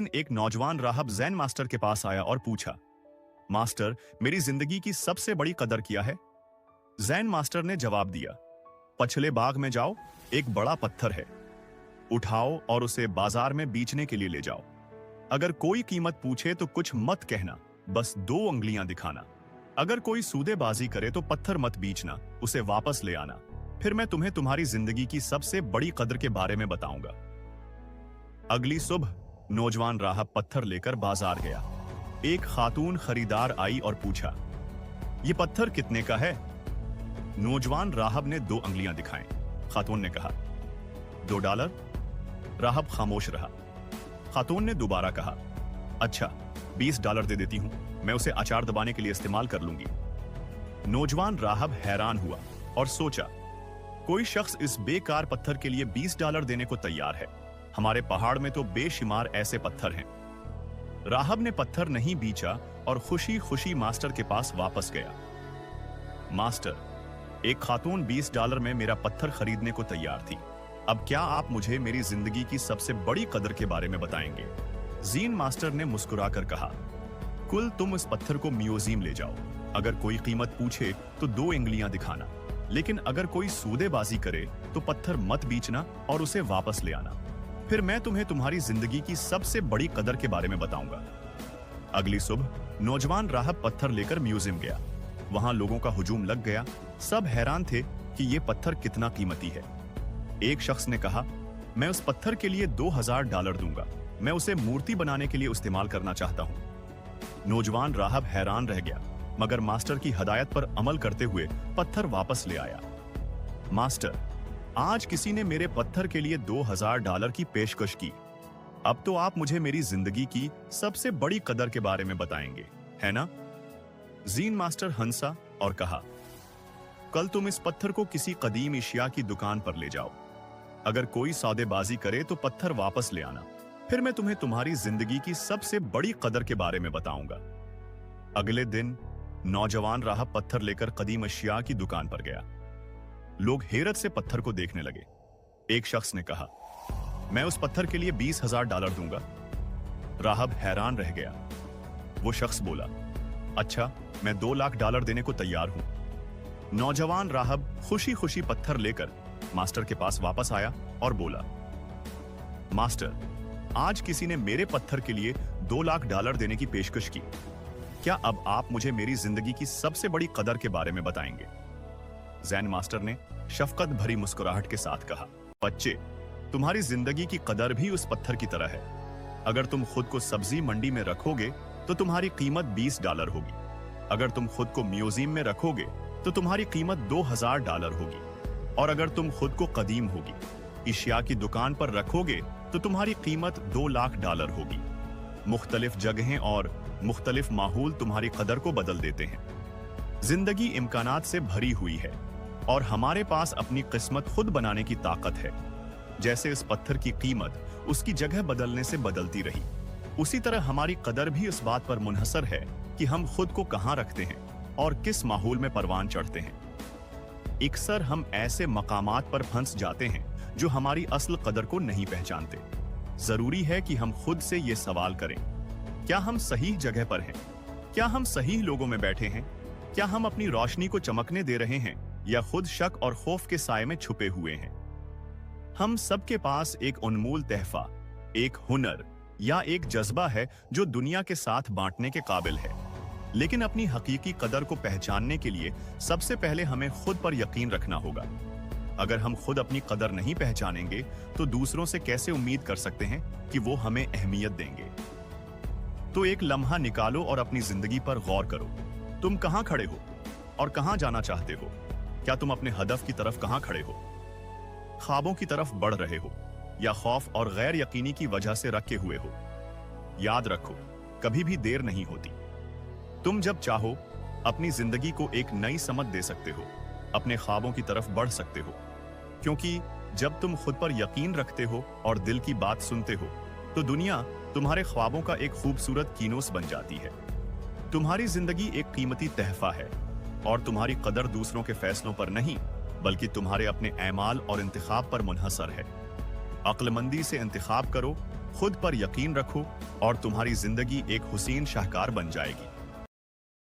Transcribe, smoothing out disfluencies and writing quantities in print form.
दिन एक नौजवान राहब जैन मास्टर के पास आया और पूछा, मास्टर, मेरी जिंदगी की सबसे बड़ी कदर क्या है? जैन मास्टर ने जवाब दिया, पछले बाग में जाओ, एक बड़ा पत्थर है, उठाओ और उसे बाजार में बेचने के लिए ले जाओ। अगर कोई कीमत पूछे तो कुछ मत कहना, बस 2 उंगलियां दिखाना। अगर कोई सौदेबाजी करे तो पत्थर मत बेचना, उसे वापस ले आना। फिर मैं तुम्हें तुम्हारी जिंदगी की सबसे बड़ी कदर के बारे में बताऊंगा। अगली सुबह नौजवान राहब पत्थर लेकर बाजार गया। एक खातून खरीदार आई और पूछा, ये पत्थर कितने का है? नौजवान राहब ने 2 उंगलियां दिखाएं। खातून ने कहा, $2। राहब खामोश रहा। खातून ने दोबारा कहा, अच्छा, $20 दे देती हूं, मैं उसे अचार दबाने के लिए इस्तेमाल कर लूंगी। नौजवान राहब हैरान हुआ और सोचा, कोई शख्स इस बेकार पत्थर के लिए $20 देने को तैयार है। हमारे पहाड़ में तो बेशुमार ऐसे पत्थर हैं। राहब ने पत्थर नहीं बेचा और खुशी खुशी मास्टर के पास वापस गया। मास्टर, एक खातून $20 में मेरा पत्थर खरीदने को तैयार थी। अब क्या आप मुझे मेरी जिंदगी की सबसे बड़ी कदर के बारे में बताएंगे? ज़ीन मास्टर ने मुस्कुराकर कहा, कुल तुम इस पत्थर को म्यूजियम ले जाओ। अगर कोई कीमत पूछे तो 2 उंगलियां दिखाना, लेकिन अगर कोई सौदेबाजी करे तो पत्थर मत बेचना और उसे वापस ले आना। फिर मैं तुम्हें तुम्हारी जिंदगी की सबसे बड़ी कदर के बारे में बताऊंगा। अगली सुबह नौजवान राहब पत्थर लेकर म्यूजियम गया। वहां लोगों का हुजूम लग गया। सब हैरान थे कि यह पत्थर कितना कीमती है। एक शख्स ने कहा, मैं उस पत्थर के लिए $2000 दूंगा। मैं उसे मूर्ति बनाने के लिए इस्तेमाल करना चाहता हूं। नौजवान राहब हैरान रह गया, मगर मास्टर की हदायत पर अमल करते हुए पत्थर वापस ले आया। मास्टर, आज किसी ने मेरे पत्थर के लिए $2000 की पेशकश की। अब तो आप मुझे मेरी जिंदगी की सबसे बड़ी कदर के बारे में बताएंगे, है ना? ज़ीन मास्टर हंसा और कहा, कल तुम इस पत्थर को किसी कदीम इशिया की दुकान पर ले जाओ। अगर कोई सौदेबाजी करे तो पत्थर वापस ले आना। फिर मैं तुम्हें तुम्हारी जिंदगी की सबसे बड़ी कदर के बारे में बताऊंगा। अगले दिन नौजवान राहब पत्थर लेकर कदीम अशिया की दुकान पर गया। लोग हैरत से पत्थर को देखने लगे। एक शख्स ने कहा, मैं उस पत्थर के लिए $20,000 दूंगा। राहब हैरान रह गया। वो शख्स बोला, अच्छा, मैं $2 लाख देने को तैयार हूं। नौजवान राहब खुशी खुशी पत्थर लेकर मास्टर के पास वापस आया और बोला, मास्टर, आज किसी ने मेरे पत्थर के लिए $2 लाख देने की पेशकश की। क्या अब आप मुझे मेरी जिंदगी की सबसे बड़ी कदर के बारे में बताएंगे? जैन मास्टर ने शफकत भरी मुस्कुराहट के साथ कहा, बच्चे, तुम्हारी जिंदगी की कदर भी उस पत्थर की तरह है। अगर तुम खुद को सब्जी मंडी में रखोगे तो तुम्हारी कीमत $20 होगी। अगर तुम खुद को म्यूजियम में रखोगे तो तुम्हारी कीमत $2000 होगी। और अगर तुम खुद को कदीम होगी इशिया की दुकान पर रखोगे तो तुम्हारी कीमत $2 लाख होगी। मुख्तलिफ जगहें और मुख्तलिफ माहौल तुम्हारी कदर को बदल देते हैं। जिंदगी इम्कानात से भरी हुई है और हमारे पास अपनी किस्मत खुद बनाने की ताकत है। जैसे इस पत्थर की कीमत उसकी जगह बदलने से बदलती रही, उसी तरह हमारी कदर भी इस बात पर मुनहसर है कि हम खुद को कहां रखते हैं और किस माहौल में परवान चढ़ते हैं। अक्सर हम ऐसे मकामात पर फंस जाते हैं जो हमारी असल कदर को नहीं पहचानते। जरूरी है कि हम खुद से ये सवाल करें, क्या हम सही जगह पर हैं? क्या हम सही लोगों में बैठे हैं? क्या हम अपनी रोशनी को चमकने दे रहे हैं या खुद शक और खौफ के साए में छुपे हुए हैं? हम सबके पास एक अनमोल तहफा, एक हुनर या एक जज्बा है जो दुनिया के साथ बांटने के काबिल है। लेकिन अपनी हकीकी कदर को पहचानने के लिए सबसे पहले हमें खुद पर यकीन रखना होगा। अगर हम खुद अपनी कदर नहीं पहचानेंगे तो दूसरों से कैसे उम्मीद कर सकते हैं कि वो हमें अहमियत देंगे? तो एक लम्हा निकालो और अपनी जिंदगी पर गौर करो। तुम कहां खड़े हो और कहां जाना चाहते हो? क्या तुम अपने हदफ की तरफ कहां खड़े हो? ख्वाबों की तरफ बढ़ रहे हो या खौफ और गैर यकीनी की वजह से रखे हुए हो? याद रखो, कभी भी देर नहीं होती। तुम जब चाहो अपनी जिंदगी को एक नई समझ दे सकते हो, अपने ख्वाबों की तरफ बढ़ सकते हो। क्योंकि जब तुम खुद पर यकीन रखते हो और दिल की बात सुनते हो तो दुनिया तुम्हारे ख्वाबों का एक खूबसूरत कीनोस बन जाती है। तुम्हारी जिंदगी एक कीमती तहफा है और तुम्हारी कदर दूसरों के फैसलों पर नहीं बल्कि तुम्हारे अपने ऐमाल और इंतखाब पर मुनहसर है। अक्लमंदी से इंतखाब करो खुद पर यकीन रखो और तुम्हारी जिंदगी एक हुसीन शाहकार बन जाएगी।